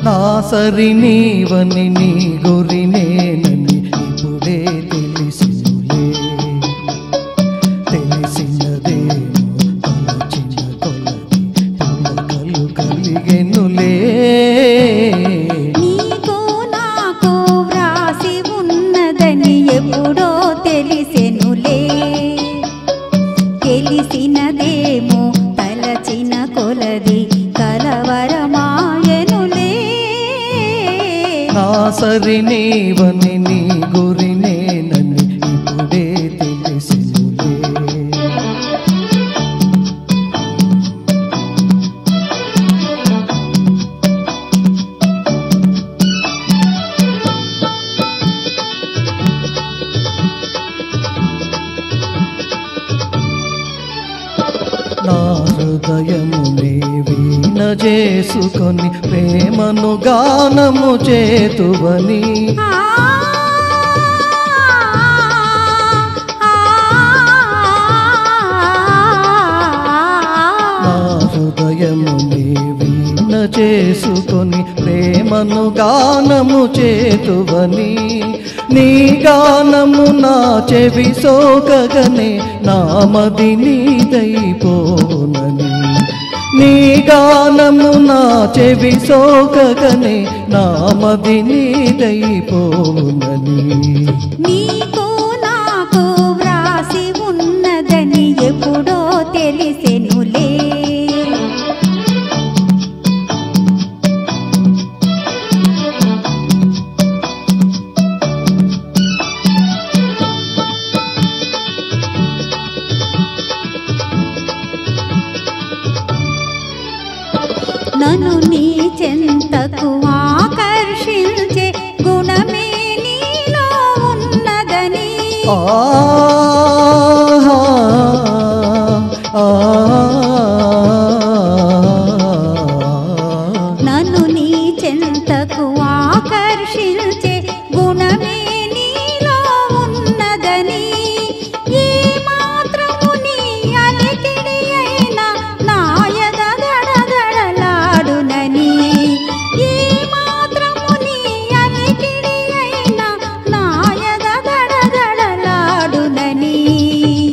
నా సరి నీవని నీ గురి నేనని ఇప్పుడే తెలిసినులే తెలిసినదేమో తలచిన కొలది పులకలు కలిగెనులే నీకు నాకు వ్రాసి ఉన్నదని ఎప్పుడో తెలిసెనులే తెలిసినదేమో తలచిన కొలది కలవరమాయనులే నా సరి నీవని నీ గురి నేనని ఇప్పుడే తెలిసినులే నా హృదయమునే వీణ చేసుకొని ప్రేమను గానము చేతువని నా హృదయమునే వీణ చేసుకొని ప్రేమను గానము చేతువని నీ గానము నా చెవి సోకగనే నామది నీదైపోనని నీ గానము నా చెవి సోకగనే నామది నీదైపోనని నీకు నాకు వ్రాసి ఉన్నదని ఎప్పుడో తెలిసెనులే నన్ను నీ చెంతకు ఆకర్షించే గుణమే నీలో ఉన్నదని నన్ను నీ చెంతకు ఆకర్షించే గుణమే నీలో ఉన్నదని ఏ మాత్రము నీ అలికిడి అయినా నాయద దడదడలాడునని ఏ మాత్రము నీ అలికిడి అయినా నాయద దడదడలాడునని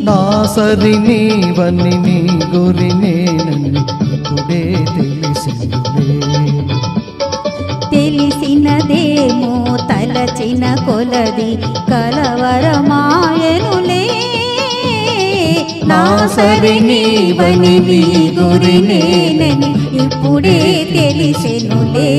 నా సరి నీవని నీ గురి నేనని ఇప్పుడే తెలిసినులే తెలిసినదేమో తలచిన కొలది కలవరమాయనులే నా సరి నీవని నీ గురి నేనని ఇప్పుడే తెలిసెనులే